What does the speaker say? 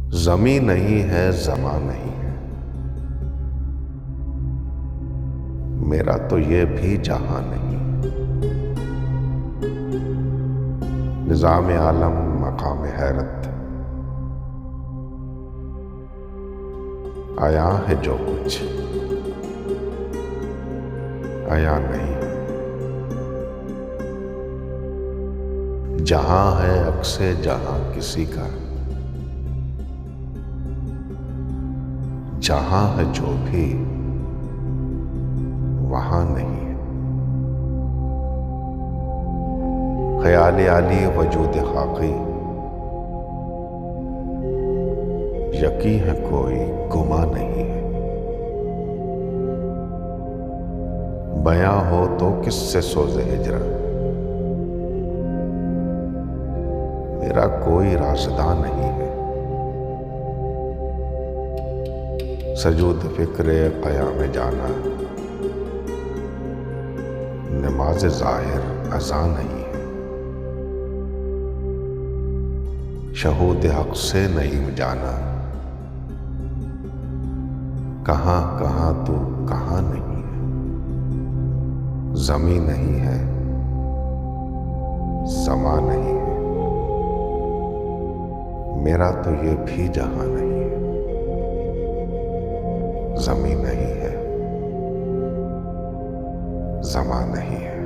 ज़मीं नहीं है, ज़मां नहीं है, मेरा तो ये भी जहां नहीं। निज़ाम आलम मकाम हैरत, आया है जो कुछ आया नहीं। जहां है अक्से जहां किसी का, जहां है जो भी वहां नहीं है। ख्याल आली वजूद खाकी, यकीन है कोई गुमा नहीं है। बयां हो तो किससे सोज़े हिजरा, मेरा कोई राज़दा नहीं है। सजूद फिक्रे क़याम जाना, नमाज ज़ाहिर अज़ा नहीं है। शहूद हक़ से नईम जाना, कहाँ कहाँ तू कहाँ नहीं है। ज़मीं नहीं है, ज़मां नहीं है, मेरा तो ये भी जहां नहीं है। ज़मीं नहीं है, ज़मां नहीं है।